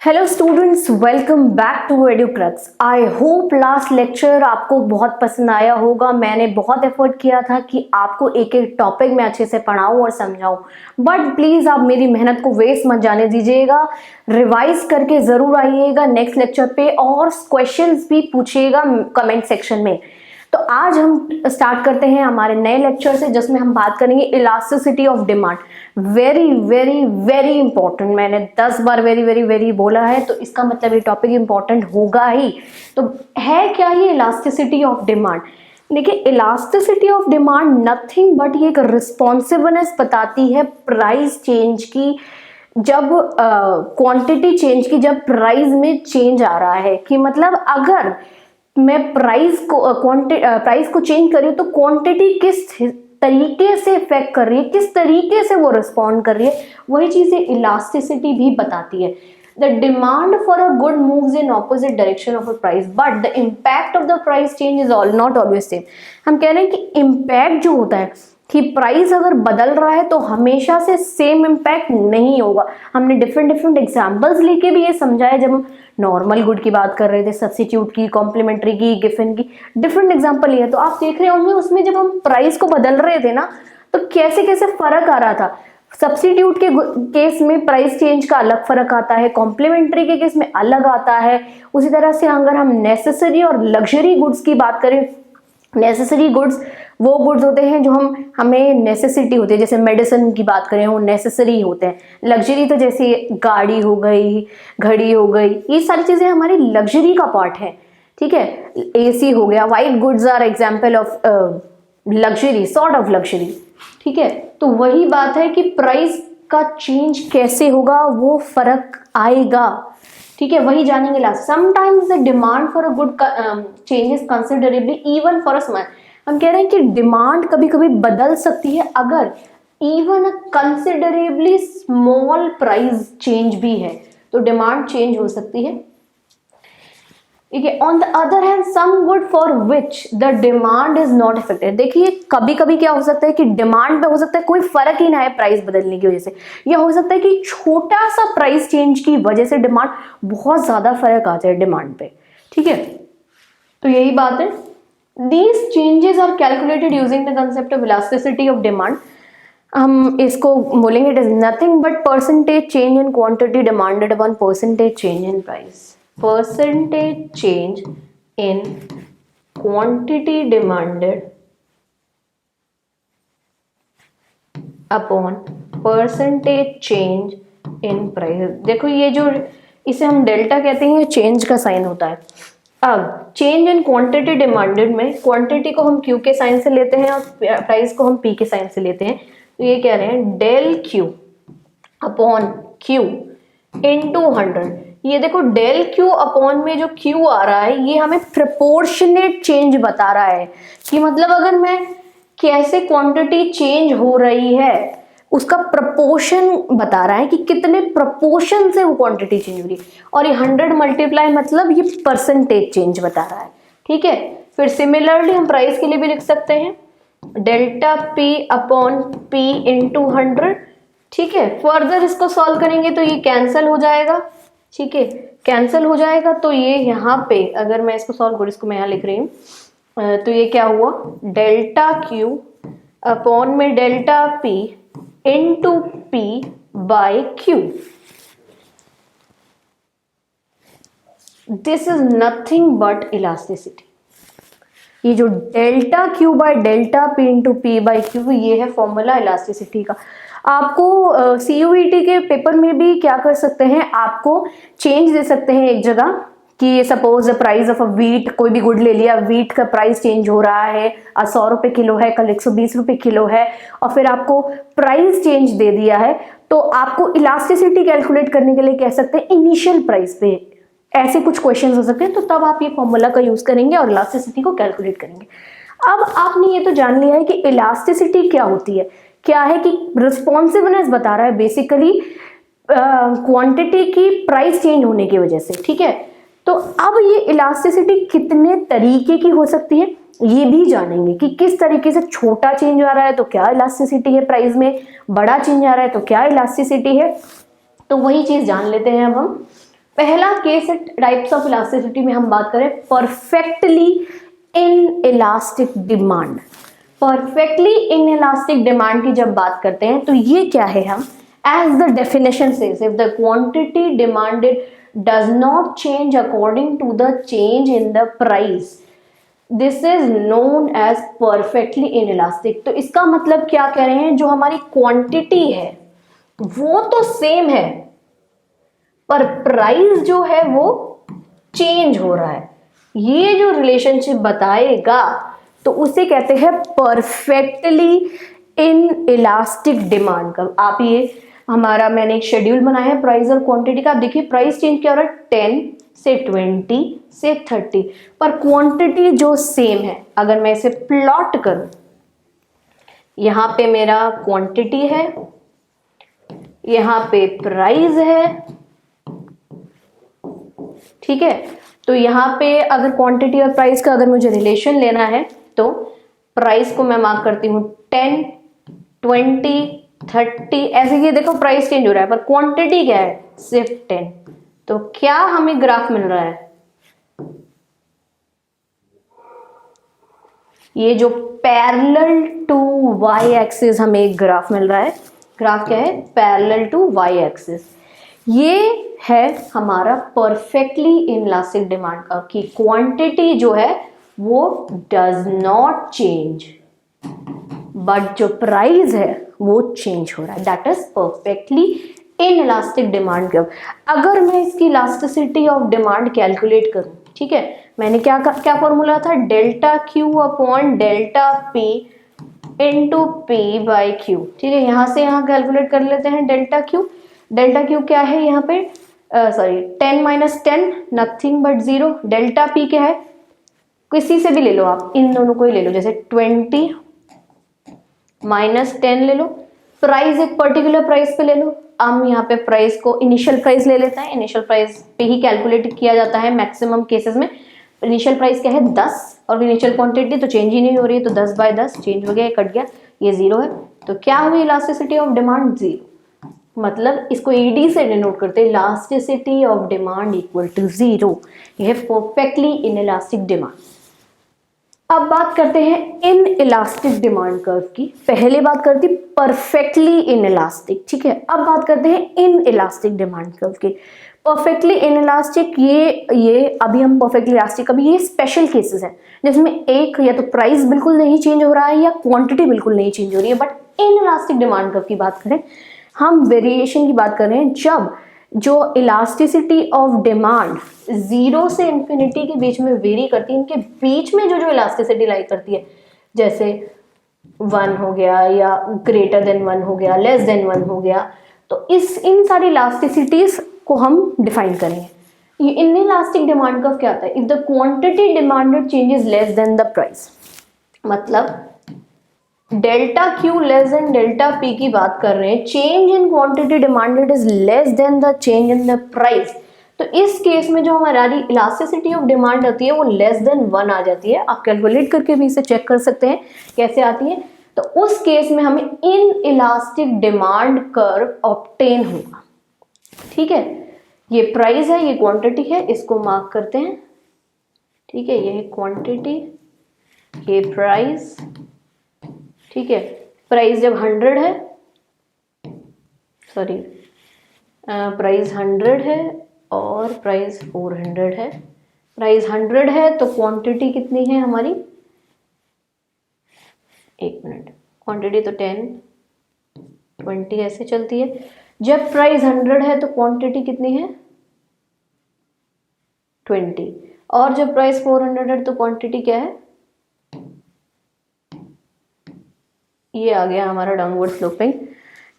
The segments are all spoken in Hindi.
Hello students, welcome back to Edukrux. I hope last lecture आपको बहुत पसंद आया होगा। मैंने बहुत एफर्ट किया था कि आपको एक एक टॉपिक में अच्छे से पढ़ाऊं और समझाऊं, बट प्लीज़ आप मेरी मेहनत को वेस्ट मत जाने दीजिएगा। रिवाइज करके ज़रूर आइएगा नेक्स्ट लेक्चर पे और क्वेश्चंस भी पूछिएगा कमेंट सेक्शन में। तो आज हम स्टार्ट करते हैं हमारे नए लेक्चर से, जिसमें हम बात करेंगे elasticity of demand. Very very very important. मैंने 10 बार वेरी वेरी वेरी बोला है, तो इसका मतलब ये टॉपिक इंपॉर्टेंट होगा ही। तो है क्या ये इलास्टिसिटी ऑफ डिमांड? देखिए, elasticity of demand nothing but ये एक रिस्पॉन्सिवनेस बताती है प्राइस चेंज की। जब क्वांटिटी चेंज की, जब प्राइस में चेंज आ रहा है, कि मतलब अगर मैं प्राइस को चेंज कर रही हूँ तो क्वांटिटी किस तरीके से इफेक्ट कर रही है, किस तरीके से वो रिस्पॉन्ड कर रही है, वही चीजें इलास्टिसिटी भी बताती है। The demand for a good moves in opposite direction of a price, but the impact of the price change is not always same. हम कह रहे हैं कि इम्पैक्ट जो होता है, कि प्राइस अगर बदल रहा है तो हमेशा से सेम इम्पैक्ट नहीं होगा। हमने डिफरेंट एग्जांपल्स लेके भी ये समझाया, जब हम नॉर्मल गुड की बात कर रहे थे, सब्स्टिट्यूट की, कॉम्प्लीमेंट्री की, गिवन की, डिफरेंट एग्जांपल लिए। तो आप देख रहे होंगे उसमें जब हम प्राइस को बदल रहे थे ना, तो कैसे कैसे फर्क आ रहा था। सब्स्टिट्यूट के केस में प्राइस चेंज का अलग फर्क आता है, कॉम्प्लीमेंट्री के केस में अलग आता है। उसी तरह से अगर हम नेसेसरी और लग्जरी गुड्स की बात करें, नेसेसरी गुड्स वो गुड्स होते हैं जो हमें नेसेसिटी होती है, जैसे मेडिसिन की बात करें वो नेसेसरी होते हैं। लग्जरी तो जैसे गाड़ी हो गई, घड़ी हो गई, ये सारी चीजें हमारी लग्जरी का पार्ट है। ठीक है, एसी हो गया, white goods are example of luxury, sort of luxury. ठीक है, तो वही बात है कि प्राइस का चेंज कैसे होगा, वो फर्क आएगा। ठीक है, वही जानेंगे last. Sometimes the demand for a good changes considerably even for a small. हम कह रहे हैं कि डिमांड कभी कभी बदल सकती है अगर इवन अ कंसिडरेबली स्मॉल प्राइस चेंज भी है, तो डिमांड चेंज हो सकती है। ठीक है, on the other hand some good for which the demand is not affected. देखिए, कभी कभी क्या हो सकता है कि डिमांड पे हो सकता है कोई फर्क ही ना है प्राइस बदलने की वजह से, या हो सकता है कि छोटा सा प्राइस चेंज की वजह से डिमांड बहुत ज्यादा फर्क आ जाए डिमांड पे। ठीक है, तो यही बात है। These changes are calculated using the concept of elasticity of demand. हम इसको बोलेंगे, it is nothing but percentage change in quantity demanded upon percentage change in price. Percentage change in quantity demanded upon percentage change in price. देखो, ये जो इसे हम डेल्टा कहते हैं, ये चेंज का साइन होता है। अब चेंज इन क्वांटिटी डिमांडेड में क्वांटिटी को हम क्यू के साइन से लेते हैं और प्राइस को हम पी के साइन से लेते हैं। तो ये कह रहे हैं del Q upon Q into 100। ये देखो, डेल क्यू अपॉन में जो क्यू आ रहा है, ये हमें प्रोपोर्शनेट चेंज बता रहा है, कि मतलब अगर मैं कैसे क्वांटिटी चेंज हो रही है उसका प्रपोर्शन बता रहा है, कि कितने प्रपोर्शन से वो क्वांटिटी चेंज हो रही है। और ये 100 मल्टीप्लाई मतलब ये परसेंटेज चेंज बता रहा है। ठीक है, फिर सिमिलरली हम प्राइस के लिए भी लिख सकते हैं, delta P upon P into 100। ठीक है, फर्दर इसको सॉल्व करेंगे तो ये कैंसिल हो जाएगा। ठीक है, कैंसिल हो जाएगा, तो ये यहाँ पे अगर मैं इसको सॉल्व करूँ, इसको मैं यहाँ लिख रही हूँ, तो ये क्या हुआ, डेल्टा क्यू अपॉन में delta P into P by Q. This is nothing but elasticity. ये जो delta Q by delta P into P by Q, ये है फॉर्मूला इलास्टिसिटी का। आपको CUET के पेपर में भी क्या कर सकते हैं, आपको चेंज दे सकते हैं एक जगह, कि suppose the price of a wheat, कोई भी गुड ले लिया, वीट का प्राइस चेंज हो रहा है, आज 100 रुपये किलो है, कल 120 रुपये किलो है, और फिर आपको प्राइस चेंज दे दिया है, तो आपको इलास्टिसिटी कैलकुलेट करने के लिए कह सकते हैं इनिशियल प्राइस पे। ऐसे कुछ क्वेश्चंस हो सकते हैं, तो तब आप ये फॉर्मूला का यूज करेंगे और इलास्टिसिटी को कैलकुलेट करेंगे। अब आपने ये तो जान लिया है कि इलास्टिसिटी क्या होती है, क्या है कि रिस्पॉन्सिवनेस बता रहा है बेसिकली क्वांटिटी की प्राइस चेंज होने की वजह से। ठीक है, तो अब ये इलास्टिसिटी कितने तरीके की हो सकती है ये भी जानेंगे, कि किस तरीके से छोटा चेंज आ रहा है तो क्या इलास्टिसिटी है प्राइस में, बड़ा चेंज आ रहा है तो क्या इलास्टिसिटी है। तो वही चीज जान लेते हैं अब हम। पहला केस टाइप्स ऑफ इलास्टिसिटी में हम बात करें perfectly in elastic demand. Perfectly in elastic demand की जब बात करते हैं तो ये क्या है, हम as the definition says if the quantity demanded does not change according to the change in the price, this is known as perfectly inelastic. तो इसका मतलब क्या कह रहे हैं, जो हमारी क्वांटिटी है वो तो सेम है पर प्राइस जो है वो चेंज हो रहा है, ये जो रिलेशनशिप बताएगा तो उसे कहते हैं परफेक्टली इन इलास्टिक डिमांड का। आप ये हमारा मैंने एक शेड्यूल बनाया है प्राइस और क्वांटिटी का। आप देखिए प्राइस चेंज क्या हो रहा है, 10 से 20 से 30, पर क्वांटिटी जो सेम है। अगर मैं इसे प्लॉट करूं, यहां पे मेरा क्वांटिटी है, यहां पे प्राइस है, ठीक है। तो यहाँ पे अगर क्वांटिटी और प्राइस का अगर मुझे रिलेशन लेना है तो प्राइस को मैं मार्क करती हूँ 10, 20, 30, ऐसे ही देखो प्राइस चेंज हो रहा है पर क्वांटिटी क्या है, सिर्फ 10। तो क्या हमें ग्राफ मिल रहा है, ये जो पैरेलल टू वाई एक्सिस हमें एक ग्राफ मिल रहा है। ग्राफ क्या है, पैरेलल टू वाई एक्सिस। ये है हमारा परफेक्टली इनइलास्टिक डिमांड का, कि क्वांटिटी जो है वो डज नॉट चेंज बट जो प्राइस है वो चेंज हो रहा है, that is perfectly inelastic demand curve. अगर मैं इसकी इलास्टिसिटी ऑफ डिमांड कैलकुलेट करूं, ठीक है, मैंने क्या फॉर्मूला था, delta Q upon delta P into p by Q, ठीक है। यहां से यहां कैलकुलेट कर लेते हैं डेल्टा क्यू। डेल्टा क्यू क्या है यहाँ पे, 10 minus 10 nothing but 0। Delta P क्या है, किसी से भी ले लो आप, इन दोनों को ही ले लो, जैसे 20 माइनस 10 ले लो। प्राइस एक पर्टिकुलर प्राइस पे ले लो। हम यहाँ पे प्राइस को इनिशियल प्राइस ले लेते हैं, इनिशियल प्राइस पे ही कैलकुलेट किया जाता है मैक्सिमम केसेस में। इनिशियल प्राइस क्या है 10 और इनिशियल क्वांटिटी तो चेंज ही नहीं हो रही है, तो 10/10 चेंज हो गया, ये कट गया, ये 0 है। तो क्या हुई इलास्टिसिटी ऑफ डिमांड, 0। मतलब इसको ईडी से डिनोट करते हैं, elasticity of demand equal to 0। यह परफेक्टली इनइलास्टिक डिमांड। अब बात करते हैं इन इलास्टिक डिमांड कर्व की। पहले बात करती परफेक्टली इनइलास्टिक, ठीक है। अब बात करते हैं इन इलास्टिक डिमांड कर्व की। परफेक्टली इनइलास्टिक, ये अभी हम परफेक्टली इलास्टिक, अभी ये स्पेशल केसेस हैं जिसमें एक या तो प्राइस बिल्कुल नहीं चेंज हो रहा है या क्वांटिटी बिल्कुल नहीं चेंज हो रही है। But in elastic demand curve की बात करें, हम वेरिएशन की बात कर रहे हैं, जब जो इलास्टिसिटी ऑफ डिमांड 0 से इंफिनिटी के बीच में वेरी करती है, इनके बीच में जो इलास्टिसिटी लाई करती है, जैसे 1 हो गया या ग्रेटर देन 1 हो गया, लेस देन 1 हो गया, तो इन सारी इलास्टिसिटीज को हम डिफाइन करेंगे। ये इन इलास्टिक डिमांड कर्व क्या होता है, if the quantity demanded changes less than the price, मतलब delta q less than delta p की बात कर रहे हैं, change in quantity demanded is less than the change in the price. तो इस केस में जो हमारी इलास्टिसिटी ऑफ डिमांड होती है वो लेस देन 1 आ जाती है। आप कैलकुलेट करके भी इसे चेक कर सकते हैं कैसे आती है। तो उस केस में हमें in elastic demand curve obtain होगा, ठीक है। ये प्राइस है, ये क्वांटिटी है, इसको मार्क करते हैं, ठीक है। ये है क्वांटिटी, ये प्राइस, ठीक है। प्राइस जब 100 है, सॉरी प्राइस 100 है और प्राइस 400 है। प्राइस 100 है तो क्वांटिटी कितनी है हमारी, एक मिनट, क्वांटिटी तो 10, 20 ऐसे चलती है। जब प्राइस 100 है तो क्वांटिटी कितनी है 20, और जब प्राइस 400 है तो क्वांटिटी क्या है, ये आ गया हमारा downward sloping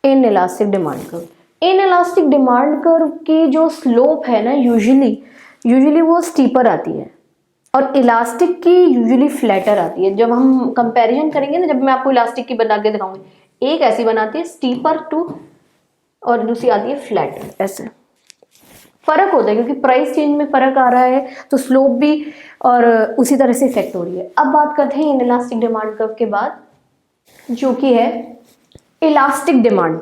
in elastic demand curve. In elastic demand curve की जो स्लोप है ना, यूजुअली वो स्टीपर आती है और इलास्टिक की यूजुअली फ्लैटर आती है। जब हम कंपैरिजन करेंगे ना, जब मैं आपको इलास्टिक की बना के दिखाऊंगी, एक ऐसी बनाती है स्टीपर टू और दूसरी आती है फ्लैटर। ऐसे फर्क होता है क्योंकि प्राइस चेंज में फर्क आ रहा है तो स्लोप भी और उसी तरह से इफेक्ट हो रही है। अब बात करते हैं इन इलास्टिक डिमांड कर्व के बाद, जो कि है इलास्टिक डिमांड।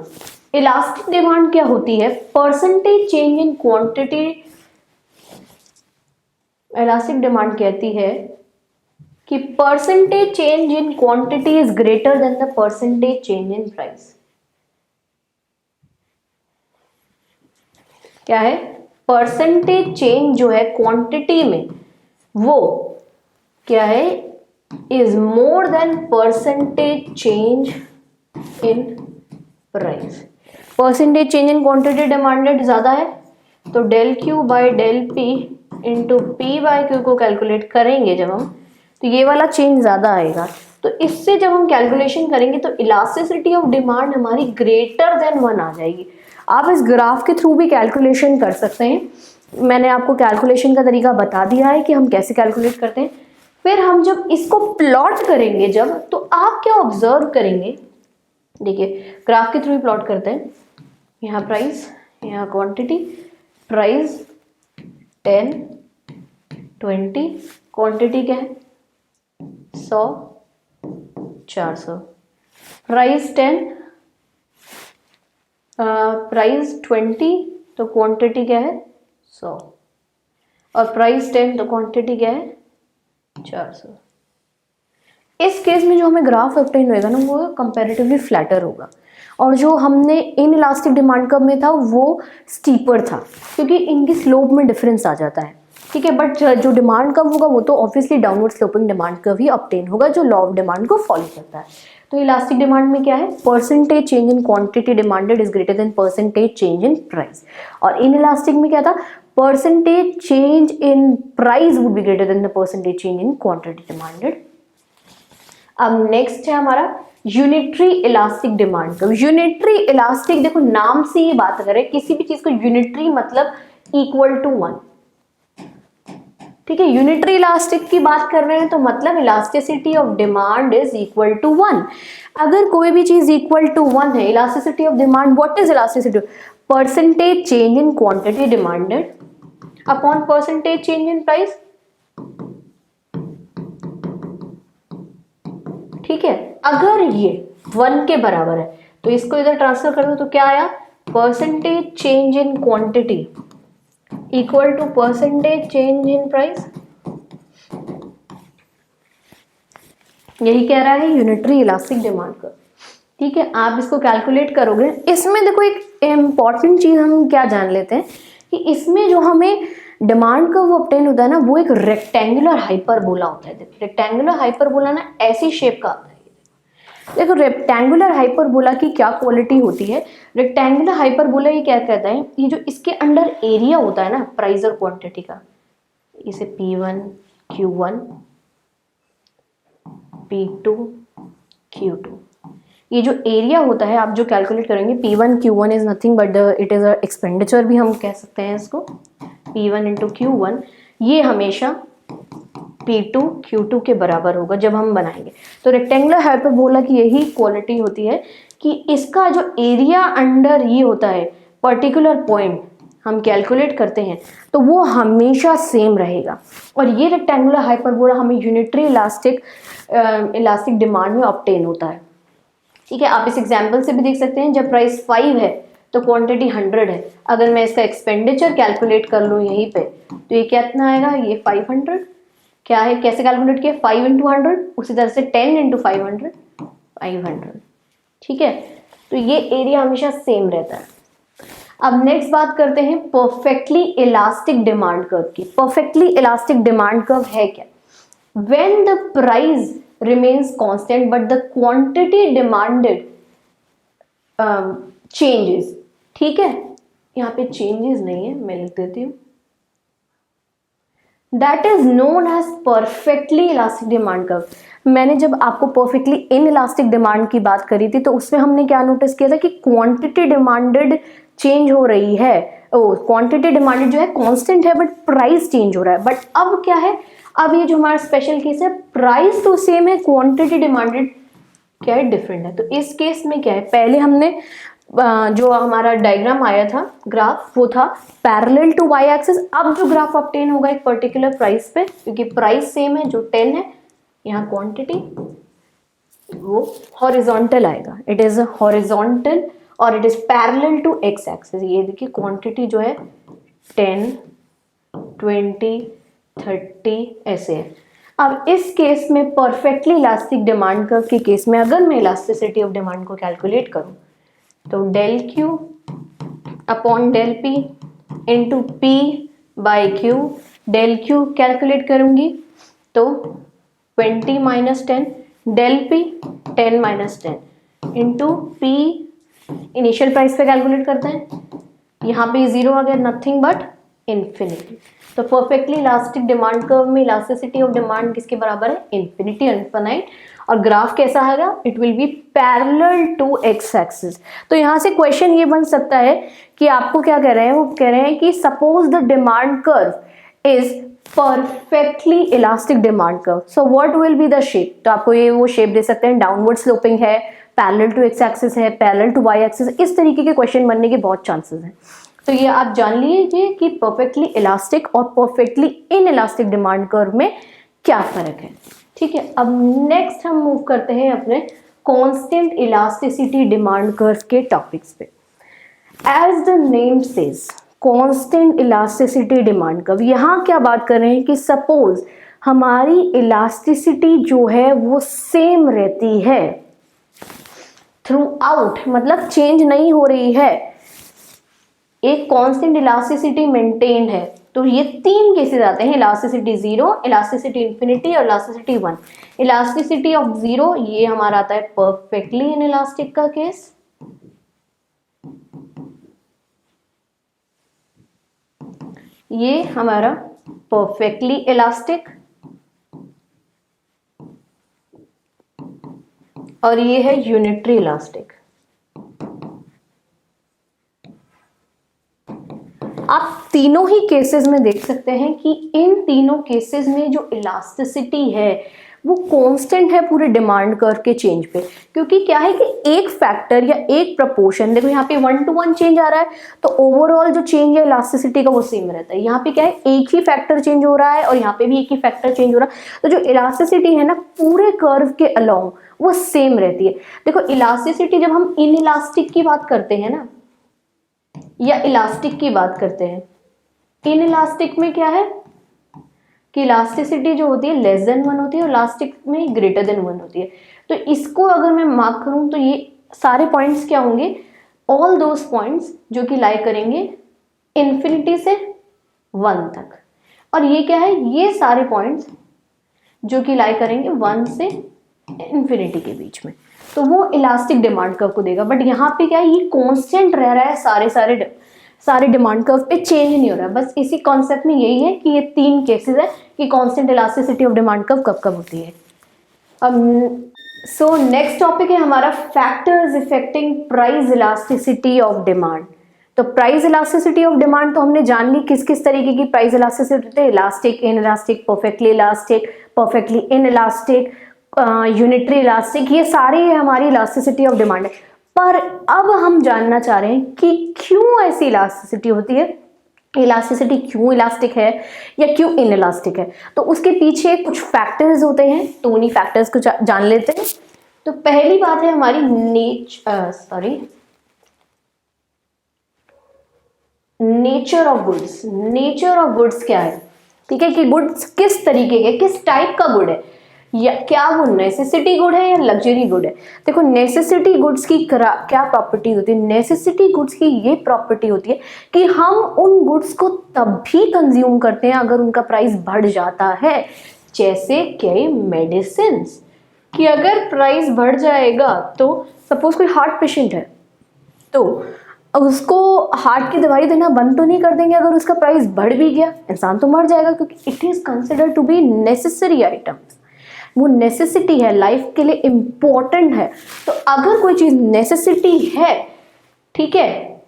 इलास्टिक डिमांड क्या होती है, percentage change in quantity elastic demand कहती है कि percentage change in quantity is greater than the percentage change in price. क्या है? परसेंटेज चेंज जो है क्वांटिटी में वो क्या है? Is more than percentage change in price. Percentage change in quantity demanded ज्यादा है तो del Q by del P into P by Q को कैलकुलेट करेंगे जब हम, तो ये वाला चेंज ज्यादा आएगा। तो इससे जब हम कैलकुलेशन करेंगे तो इलास्टिसिटी ऑफ डिमांड हमारी ग्रेटर देन 1 आ जाएगी। आप इस ग्राफ के थ्रू भी कैलकुलेशन कर सकते हैं। मैंने आपको कैलकुलेशन का तरीका बता दिया है कि हम कैसे कैलकुलेट करते हैं। फिर हम जब इसको प्लॉट करेंगे जब, तो आप क्या ऑब्जर्व करेंगे, देखिए ग्राफ के थ्रू ही प्लॉट करते हैं। यहाँ प्राइस, यहाँ क्वांटिटी, प्राइस 10 20, क्वांटिटी क्या है 100 400, प्राइस 10 प्राइस 20 तो क्वांटिटी क्या है 100 और प्राइस 10 तो क्वांटिटी क्या है 400। इस केस में जो हमें ग्राफ ऑब्टेन होगा ना वो कंपैरेटिवली फ्लैटर होगा, और जो हमने इन इलास्टिक डिमांड कर्व में था वो स्टीपर था क्योंकि इनकी स्लोप में डिफरेंस आ जाता है। ठीक है, बट जो डिमांड कर्व होगा वो तो obviously downward sloping demand curve ही ऑब्टेन होगा जो लॉ ऑफ डिमांड को फॉलो करता है। तो इलास्टिक डिमांड में क्या है? Percentage change in quantity demanded is greater than percentage change in price. और इन इलास्टिक में क्या था? Percentage change in price would be greater than the percentage change in quantity demanded. अब नेक्स्ट है हमारा unitary elastic demand curve. Unitary elastic, देखो नाम से ही बात करें, किसी भी चीज को यूनिटरी मतलब इक्वल टू 1। ठीक है, यूनिटरी इलास्टिक की बात कर रहे हैं तो मतलब elasticity of demand is equal to 1। अगर कोई भी चीज इक्वल टू 1 है, elasticity of demand, what is elasticity? Percentage change in quantity demanded upon percentage change in price. ठीक है, अगर ये 1 के बराबर है तो इसको इधर ट्रांसफर कर दो तो क्या आया? Percentage change in quantity equal to percentage change in price. यही कह रहा है यूनिटरी इलास्टिक डिमांड कर्व। ठीक है, आप इसको कैलकुलेट करोगे। इसमें देखो एक इंपॉर्टेंट चीज हम क्या जान लेते हैं कि इसमें जो हमें डिमांड कर्व ऑब्टेन होता है ना वो एक रेक्टेंगुलर हाइपरबोला होता है। रेक्टेंगुलर हाइपरबोला ना ऐसी शेप का आता है। देखो रेक्टेंगुलर हाइपरबोला की क्या क्वालिटी होती है? रेक्टेंगुलर हाइपरबोला ये क्या कहता है, ये जो इसके अंदर एरिया होता है ना प्राइस और क्वांटिटी का, इसे P1 Q1 P2 Q2, ये जो एरिया होता है आप जो कैलकुलेट करेंगे P1 Q1 is nothing but it is a expenditure भी हम कह सकते हैं इसको, P1 इंटू Q1, ये हमेशा P2 Q2 के बराबर होगा जब हम बनाएंगे। तो रेक्टेंगुलर हाइपरबोला की यही क्वालिटी होती है कि इसका जो एरिया अंडर ये होता है पर्टिकुलर पॉइंट हम कैलकुलेट करते हैं तो वो हमेशा सेम रहेगा। और ये रेक्टेंगुलर हाइपरबोला हमें यूनिटरी इलास्टिक डिमांड में ऑब्टेन होता है। ठीक है, आप इस एग्जाम्पल से भी देख सकते हैं, जब प्राइस 5 है तो क्वांटिटी 100 है। अगर मैं इसका एक्सपेंडिचर कैलकुलेट कर लूँ यहीं पे तो ये कितना आएगा? ये 500 क्या है, कैसे कैलकुलेट किया? 5 इंटू 100, उसी तरह से 10 इंटू 500 500। ठीक है, तो ये एरिया हमेशा सेम रहता है। अब नेक्स्ट बात करते हैं परफेक्टली इलास्टिक डिमांड कर्व की। परफेक्टली इलास्टिक डिमांड कर्व है क्या? When the price remains constant but the quantity demanded changes. ठीक है, यहाँ पे चेंजेस नहीं है, मैं लिख देती हूँ। That is known as perfectly elastic demand curve. मैंने जब आपको परफेक्टली इन इलास्टिक डिमांड की बात करी थी तो उसमें हमने क्या नोटिस किया था कि क्वांटिटी डिमांडेड चेंज हो रही है, क्वांटिटी डिमांडेड जो है कांस्टेंट है बट प्राइस चेंज हो रहा है। बट अब क्या है, अब ये जो हमारा स्पेशल केस है, प्राइस तो सेम है, क्वांटिटी डिमांडेड क्या है, डिफरेंट है। तो इस केस में क्या है, पहले हमने जो हमारा डायग्राम आया था ग्राफ वो था पैरेलल टू वाई एक्सिस। अब जो ग्राफ ऑब्टेन होगा एक पर्टिकुलर प्राइस पे, क्योंकि प्राइस सेम है जो 10 है, यहाँ क्वांटिटी वो हॉरिजॉन्टल आएगा, इट इज हॉरिजॉन्टल और it is parallel to x axis. ये देखिए क्वांटिटी जो है 10 20 30 ऐसे है। अब इस केस में परफेक्टली इलास्टिक डिमांड कर्व के केस में अगर मैं इलास्टिसिटी ऑफ डिमांड को कैलकुलेट करूं तो del Q upon del P into p by q, del q calculate करूंगी तो 20 minus 10, del p 10 minus 10 into p initial price पे कैलकुलेट करते हैं, यहाँ पे जीरो आ गया, नथिंग बट इन्फिनिटी। तो परफेक्टली इलास्टिक डिमांड कर्व में इलास्टिसिटी ऑफ डिमांड किसके बराबर है? Infinity, infinite. और ग्राफ कैसा आएगा? It will be parallel to x axis. तो यहाँ से क्वेश्चन ये बन सकता है कि आपको क्या कह रहे हैं, वो कह रहे हैं कि suppose the demand curve is perfectly elastic demand curve, so what will be the shape? तो आपको ये वो शेप दे सकते हैं, डाउनवर्ड स्लोपिंग है, पैरेलल टू एक्स एक्सिस है, पैरेलल टू वाई एक्सिस, इस तरीके के क्वेश्चन बनने के बहुत चांसेस हैं। तो ये आप जान लीजिए कि परफेक्टली इलास्टिक और perfectly in elastic demand curve में क्या फर्क है। ठीक है, अब नेक्स्ट हम मूव करते हैं अपने कांस्टेंट इलास्टिसिटी डिमांड कर्व के टॉपिक्स पे। As the name says constant elasticity demand curve, यहाँ क्या बात कर रहे हैं कि सपोज हमारी इलास्टिसिटी जो है वो सेम रहती है थ्रू आउट, मतलब चेंज नहीं हो रही है, एक कांस्टेंट इलास्टिसिटी मेंटेन्ड है। तो ये तीन केसेस आते हैं, इलास्टिसिटी 0, इलास्टिसिटी इंफिनिटी और इलास्टिसिटी 1। इलास्टिसिटी ऑफ 0 ये हमारा आता है परफेक्टली इनइलास्टिक का केस, ये हमारा परफेक्टली इलास्टिक, और ये है यूनिटरी इलास्टिक। आप तीनों ही केसेस में देख सकते हैं कि इन तीनों केसेस में जो इलास्टिसिटी है वो कांस्टेंट है पूरे डिमांड कर्व के चेंज पे, क्योंकि क्या है कि एक फैक्टर या एक प्रपोर्शन, देखो यहाँ पे 1:1 चेंज आ रहा है तो ओवरऑल जो चेंज है इलास्टिसिटी का वो सेम रहता है। यहाँ पे क्या है, एक ही फैक्टर चेंज हो रहा है और यहाँ पे भी एक ही फैक्टर चेंज हो रहा है, तो जो इलास्टिसिटी है ना पूरे कर्व के अलोंग वो सेम रहती है। देखो इलास्टिसिटी जब हम इन इलास्टिक की बात करते हैं ना या इलास्टिक की बात करते हैं, इन इलास्टिक में क्या है कि इलास्टिसिटी जो होती है लेस देन 1 होती है और इलास्टिक में ग्रेटर देन 1 होती है। तो इसको अगर मैं मार्क करूं तो ये सारे पॉइंट्स क्या होंगे, ऑल दोज पॉइंट्स जो कि लाई करेंगे इन्फिनिटी से 1 तक, और ये क्या है, ये सारे पॉइंट्स जो कि लाई करेंगे 1 से इन्फिनिटी के बीच में, तो वो इलास्टिक डिमांड कर्व को देगा। बट यहाँ पे क्या है, ये कांस्टेंट रह रहा है, सारे डिमांड कर्व पे चेंज नहीं हो रहा है। बस इसी कॉन्सेप्ट में यही है कि ये तीन केसेस है कि constant elasticity of demand curve कब कब होती है। अब सो नेक्स्ट टॉपिक है हमारा factors affecting price elasticity of demand. तो प्राइस इलास्टिसिटी ऑफ डिमांड तो हमने जान ली किस किस तरीके की प्राइस इलास्टिसिटी है, elastic, inelastic, perfectly elastic, perfectly inelastic, unitary elastic, ये सारी हमारी इलास्टिसिटी ऑफ डिमांड है। पर अब हम जानना चाह रहे हैं कि क्यों ऐसी इलास्टिसिटी होती है, इलास्टिसिटी क्यों इलास्टिक है या क्यों इन इलास्टिक है। तो उसके पीछे कुछ फैक्टर्स होते हैं, तो उन्हीं फैक्टर्स को जान लेते हैं। तो पहली बात है हमारी nature of goods. Nature of goods क्या है, ठीक है, कि गुड्स किस तरीके के, किस टाइप का गुड है, या क्या वो नेसेसिटी गुड है या लग्जरी गुड है। देखो नेसेसिटी गुड्स की क्या प्रॉपर्टी होती है, नेसेसिटी गुड्स की ये प्रॉपर्टी होती है कि हम उन गुड्स को तब भी कंज्यूम करते हैं अगर उनका प्राइस बढ़ जाता है, जैसे कई मेडिसिन कि अगर प्राइस बढ़ जाएगा, तो सपोज कोई हार्ट पेशेंट है तो उसको हार्ट की दवाई देना बंद तो नहीं कर देंगे, अगर उसका प्राइस बढ़ भी गया इंसान तो मर जाएगा, क्योंकि it is considered to be necessary items, वो नेसेसिटी है, लाइफ के लिए इंपॉर्टेंट है। तो अगर कोई चीज नेसेसिटी है, ठीक है,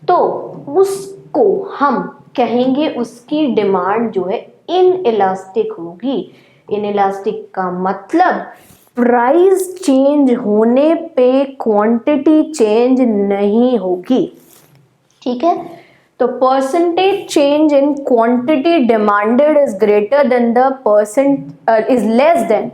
तो उसको हम कहेंगे उसकी डिमांड जो है इन इलास्टिक होगी। इन इलास्टिक का मतलब प्राइस चेंज होने पे क्वांटिटी चेंज नहीं होगी, ठीक है। तो percentage change in quantity demanded is greater than the is less then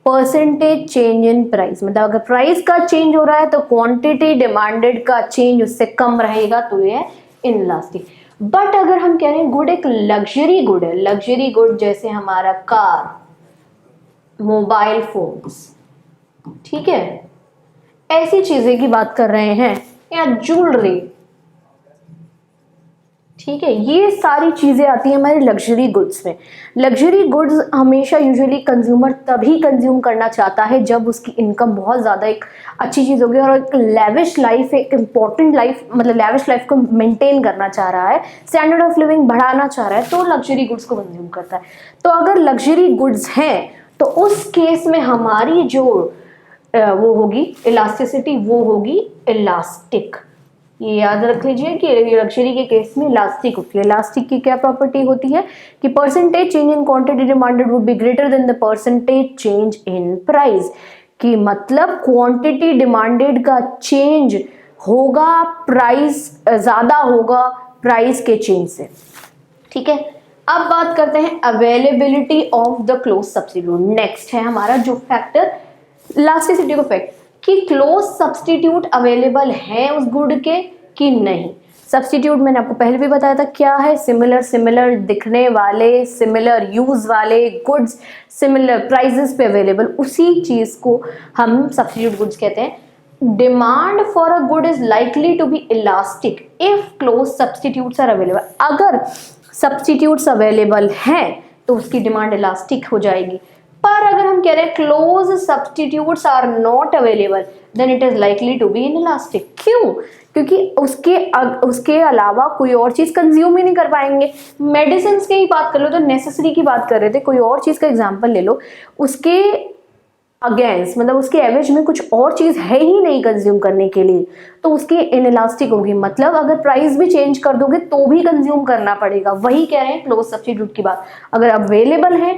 percentage change in price. मतलब अगर प्राइस का चेंज हो रहा है तो क्वांटिटी डिमांडेड का चेंज उससे कम रहेगा, तो ये इन इलास्टिक। बट अगर हम कह रहे हैं गुड एक लग्जरी गुड है, लग्जरी गुड जैसे हमारा कार, मोबाइल फोन्स, ठीक है, ऐसी चीजें की बात कर रहे हैं, या ज्वेलरी, ठीक है, ये सारी चीजें आती हैं हमारे लग्जरी गुड्स में। लग्जरी गुड्स हमेशा यूजुअली कंज्यूमर तभी कंज्यूम करना चाहता है जब उसकी इनकम बहुत ज़्यादा एक अच्छी चीज़ होगी और एक लेविश लाइफ, एक इम्पॉर्टेंट लाइफ, मतलब लेविश लाइफ को मेंटेन करना चाह रहा है, स्टैंडर्ड ऑफ लिविंग बढ़ाना चाह रहा है, तो लग्जरी गुड्स को कंज्यूम करता है। तो अगर लग्जरी गुड्स हैं तो उस केस में हमारी जो वो होगी इलास्टिसिटी, वो होगी इलास्टिक। ये याद रख लीजिए कि लग्जरी के केस में इलास्टिक होती है। इलास्टिक की क्या प्रॉपर्टी होती है कि percentage change in quantity demanded would be greater than the percentage change in price, कि मतलब क्वांटिटी डिमांडेड का चेंज होगा, प्राइस ज्यादा होगा प्राइस के चेंज से, ठीक है। अब बात करते हैं availability of the close substitute. Next है हमारा जो फैक्टर इलास्टिसिटी को फैक्ट, कि क्लोज सब्स्टिट्यूट अवेलेबल है उस गुड के कि नहीं। सब्स्टिट्यूट मैंने आपको पहले भी बताया था क्या है, सिमिलर सिमिलर दिखने वाले, सिमिलर यूज वाले गुड्स सिमिलर प्राइजेस पे अवेलेबल, उसी चीज को हम सब्स्टिट्यूट गुड्स कहते हैं। Demand for a good is likely to be elastic if close substitutes are available. अगर सब्स्टिट्यूट्स अवेलेबल हैं तो उसकी डिमांड इलास्टिक हो जाएगी। पर अगर हम कह रहे हैं close substitutes are not available then it is likely to be inelastic. क्यों? क्योंकि उसके अलावा कोई और चीज कंज्यूम ही नहीं कर पाएंगे। मेडिसिन की ही बात कर लो तो नेसेसरी की बात कर रहे थे, कोई और चीज का एग्जांपल ले लो, उसके अगेंस्ट मतलब उसके एवरेज में कुछ और चीज है ही नहीं कंज्यूम करने के लिए, तो उसकी इनइलास्टिक होगी। मतलब अगर प्राइस भी चेंज कर दोगे तो भी कंज्यूम करना पड़ेगा। वही कह रहे हैं क्लोज सब्स्टिट्यूट की बात। अगर अवेलेबल है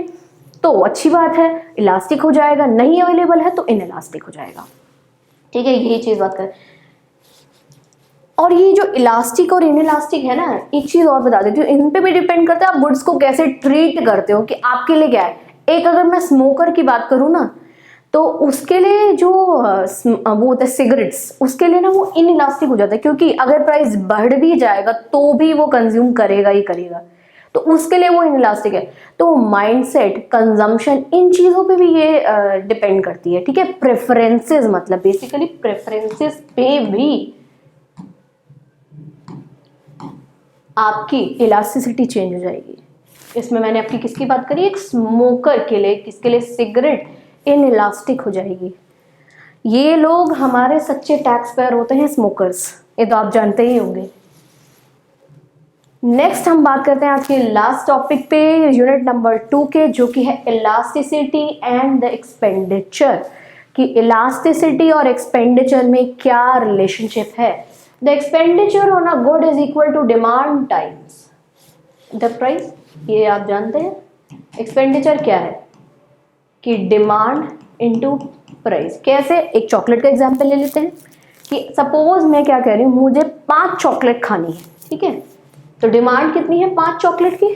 तो अच्छी बात है, इलास्टिक हो जाएगा, नहीं अवेलेबल है तो इनइलास्टिक हो जाएगा, ठीक है। यही चीज बात कर। और ये जो इलास्टिक और इनइलास्टिक है ना, एक चीज और बता देती हूँ, इन पे भी डिपेंड करता है आप गुड्स को कैसे ट्रीट करते हो, कि आपके लिए क्या है। एक अगर मैं स्मोकर की बात करूँ ना, तो उसके लिए जो वो होता है सिगरेट्स, उसके लिए ना वो इनइलास्टिक हो जाता है, क्योंकि अगर प्राइस बढ़ भी जाएगा तो भी वो कंज्यूम करेगा ही करेगा, तो उसके लिए वो इनइलास्टिक है। तो माइंडसेट, कंजम्पशन, इन चीजों पे भी ये डिपेंड करती है, ठीक है। प्रेफरेंसेस, मतलब बेसिकली प्रेफरेंसेस पे भी आपकी इलास्टिसिटी चेंज हो जाएगी। इसमें मैंने आपकी किसकी बात करी, एक स्मोकर के लिए, किसके लिए, सिगरेट इनइलास्टिक हो जाएगी। ये लोग हमारे सच्चे टैक्स पेयर होते हैं, स्मोकर्स, ये तो आप जानते ही होंगे। नेक्स्ट हम बात करते हैं आज के लास्ट टॉपिक पे, यूनिट नंबर 2 के, जो कि है इलास्टिसिटी एंड द एक्सपेंडिचर, कि इलास्टिसिटी और एक्सपेंडिचर में क्या रिलेशनशिप है। The expenditure on a good is equal to demand times the price, ये आप जानते हैं। एक्सपेंडिचर क्या है कि डिमांड इनटू प्राइस। कैसे? एक चॉकलेट का एग्जांपल ले लेते हैं, कि सपोज मैं क्या कह रही हूँ, मुझे 5 चॉकलेट खानी है, ठीक है, तो डिमांड कितनी है 5 चॉकलेट की,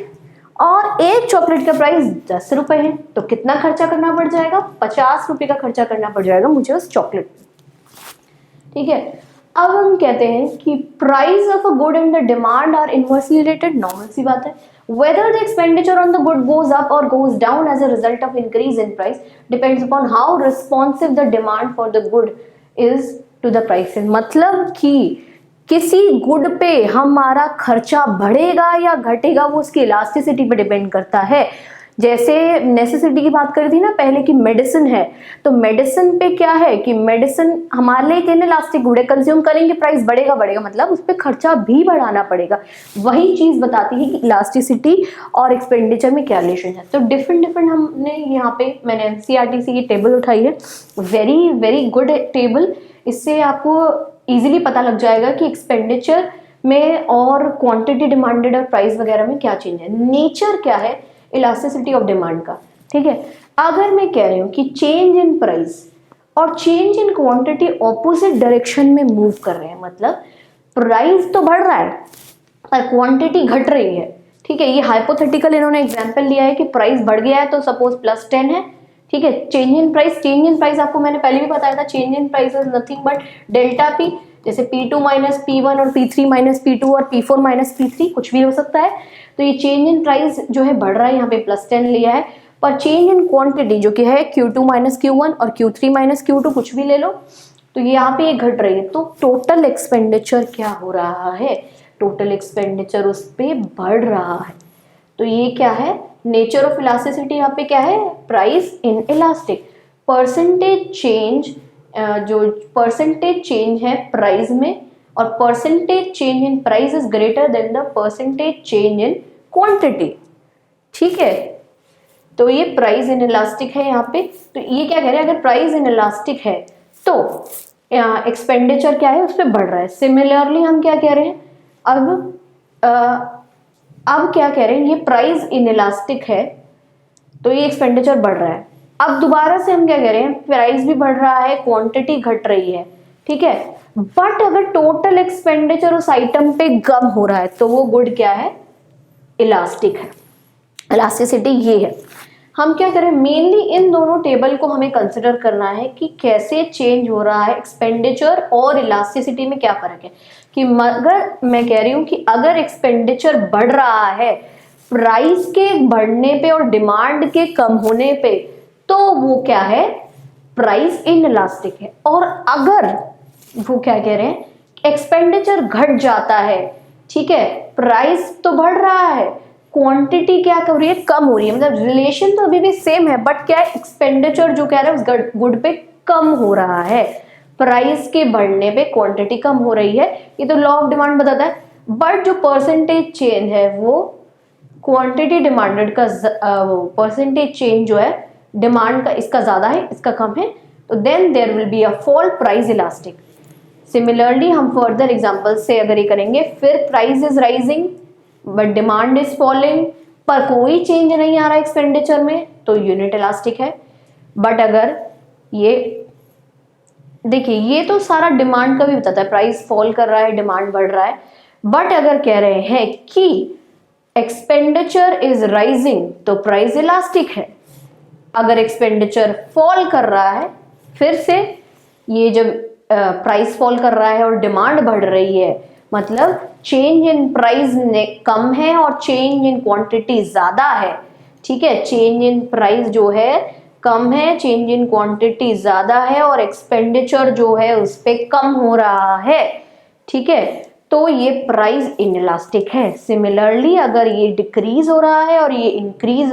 और एक चॉकलेट का प्राइस 10 रुपए है, तो कितना खर्चा करना पड़ जाएगा, 50 रुपए का खर्चा करना पड़ जाएगा मुझे उस चॉकलेट, ठीक है। अब हम कहते हैं कि price of a good and the demand are inversely related, normal सी बात है। Whether the expenditure on the good goes up or goes down as a result of increase in price depends upon how responsive the demand for the good is to the prices। मतलब कि किसी गुड पे हमारा खर्चा बढ़ेगा या घटेगा वो उसकी इलास्टिसिटी पे डिपेंड करता है। जैसे नेसेसिटी की बात करी थी ना पहले, की मेडिसिन है, तो मेडिसिन पे क्या है कि मेडिसिन हमारे लिए एक इनइलास्टिक गुड है, कंज्यूम करेंगे प्राइस बढ़ेगा बढ़ेगा, मतलब उस पर खर्चा भी बढ़ाना पड़ेगा। वही चीज बताती है कि इलास्टिसिटी और एक्सपेंडिचर में क्या रिलेशन है। तो डिफरेंट हमने यहाँ पे, मैंने एनसीईआरटी की टेबल उठाई है, वेरी वेरी गुड टेबल। इससे आपको इजीली पता लग जाएगा कि एक्सपेंडिचर में और क्वांटिटी डिमांडेड और प्राइस वगैरह में क्या चेंज है, नेचर क्या है इलास्टिसिटी ऑफ डिमांड का, ठीक है। अगर मैं कह रही हूँ कि चेंज इन प्राइस और change in quantity opposite direction में मूव कर रहे हैं, मतलब प्राइस तो बढ़ रहा है पर क्वांटिटी घट रही है, ठीक है। ये हाइपोथेटिकल इन्होंने एग्जांपल लिया है कि प्राइस बढ़ गया है तो सपोज +10 है, ठीक है। चेंज इन प्राइस आपको मैंने पहले भी बताया था, change in price is nothing but delta P, जैसे P2 माइनस P1 और P3 माइनस P2 और P4 माइनस P3 कुछ भी हो सकता है। तो ये चेंज इन प्राइस जो है बढ़ रहा है, यहाँ पे +10 लिया है। पर चेंज इन क्वांटिटी जो कि है Q2 माइनस Q1 और Q3 माइनस Q2 कुछ भी ले लो, तो ये यहाँ पे ये घट रही है। तो टोटल एक्सपेंडिचर क्या हो रहा है, टोटल एक्सपेंडिचर उस पे बढ़ रहा है। तो ये क्या है, नेचर ऑफ इलास्टिसिटी यहाँ पे क्या है, price in elastic. Percentage change जो परसेंटेज चेंज है प्राइस में, और percentage change in price is greater than the percentage change in quantity. ठीक है, तो ये प्राइस इन इलास्टिक है यहाँ पे। तो ये क्या कह रहे हैं, अगर प्राइस इन इलास्टिक है तो एक्सपेंडिचर क्या है, उस पर बढ़ रहा है। सिमिलरली हम क्या कह रहे हैं, अब क्या कह रहे हैं, ये प्राइस इन इलास्टिक है तो ये एक्सपेंडिचर बढ़ रहा है। अब दोबारा से हम क्या कह रहे हैं, प्राइस भी बढ़ रहा है, क्वांटिटी घट रही है, ठीक है। बट अगर टोटल एक्सपेंडिचर उस आइटम पे कम हो रहा है तो वो गुड क्या है, इलास्टिक है। इलास्टिसिटी ये है। हम क्या करें, मेनली इन दोनों टेबल को हमें कंसिडर करना है कि कैसे चेंज हो रहा है एक्सपेंडिचर और इलास्टिसिटी में क्या फर्क है। कि अगर मैं कह रही हूं कि अगर एक्सपेंडिचर बढ़ रहा है प्राइस के बढ़ने पे और डिमांड के कम होने पे, तो वो क्या है, प्राइस इन इलास्टिक है। और अगर वो क्या कह रहे हैं, एक्सपेंडिचर घट जाता है, ठीक है, प्राइस तो बढ़ रहा है, क्वांटिटी क्या कर रही है, कम हो रही है। मतलब रिलेशन तो अभी भी सेम है, बट क्या है, एक्सपेंडिचर जो कह रहा है उस गुड पे कम हो रहा है, प्राइस के बढ़ने पे क्वांटिटी कम हो रही है। ये तो लॉ ऑफ डिमांड बताता है। बट जो परसेंटेज चेंज है वो क्वांटिटी डिमांडेड का परसेंटेज चेंज जो है डिमांड का, इसका ज्यादा है, इसका कम है, तो then there will be a fall, price elastic. Similarly हम फर्दर एग्जांपल से अगर ये करेंगे, फिर price is rising but demand is falling, पर कोई चेंज नहीं आ रहा एक्सपेंडिचर में, तो यूनिट इलास्टिक है। बट अगर ये देखिए, ये तो सारा डिमांड का भी बताता है, प्राइस फॉल कर रहा है, डिमांड बढ़ रहा है। बट अगर कह रहे हैं कि एक्सपेंडिचर इज राइजिंग तो प्राइस इलास्टिक है। अगर एक्सपेंडिचर फॉल कर रहा है, फिर से ये जब प्राइस फॉल कर रहा है और डिमांड बढ़ रही है, मतलब चेंज इन प्राइस कम है और चेंज इन क्वांटिटी ज्यादा है, ठीक है। चेंज इन प्राइस जो है कम है, चेंज इन क्वांटिटी ज्यादा है, और एक्सपेंडिचर जो है उस पे कम हो रहा है, ठीक है, तो ये प्राइस इनइलास्टिक है। सिमिलरली अगर ये डिक्रीज हो रहा है और ये इंक्रीज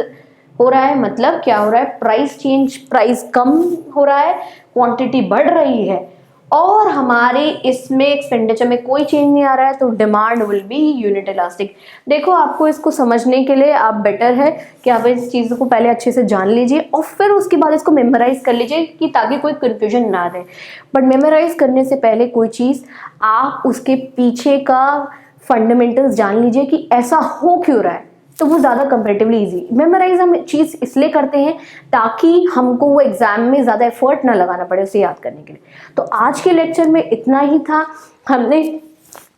हो रहा है, मतलब क्या हो रहा है, प्राइस कम हो रहा है, क्वांटिटी बढ़ रही है, और हमारे इसमें एक्सपेंडिचर में कोई चेंज नहीं आ रहा है, तो demand will be unit elastic. देखो, आपको इसको समझने के लिए आप बेटर है कि आप इस चीज़ को पहले अच्छे से जान लीजिए और फिर उसके बाद इसको मेमोराइज कर लीजिए, कि ताकि कोई कंफ्यूजन ना रहे। बट मेमोराइज करने से पहले कोई चीज़ आप उसके पीछे का फंडामेंटल्स जान लीजिए कि ऐसा हो क्यों रहा है, तो वो ज़्यादा कंपेरेटिवली इजी। मेमोराइज हम चीज़ इसलिए करते हैं ताकि हमको वो एग्जाम में ज़्यादा एफर्ट ना लगाना पड़े उसे याद करने के लिए। तो आज के लेक्चर में इतना ही था। हमने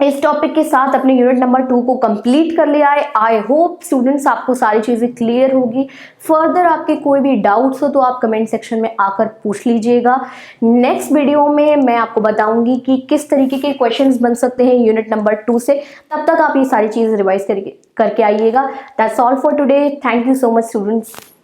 इस टॉपिक के साथ अपने यूनिट नंबर 2 को कंप्लीट कर लिया है। आई होप स्टूडेंट्स आपको सारी चीज़ें क्लियर होगी। फर्दर आपके कोई भी डाउट्स हो तो आप कमेंट सेक्शन में आकर पूछ लीजिएगा। नेक्स्ट वीडियो में मैं आपको बताऊंगी कि किस तरीके के क्वेश्चंस बन सकते हैं यूनिट नंबर 2 से। तब तक आप ये सारी चीज़ रिवाइज करके आइएगा। That's all for today. Thank you so much students.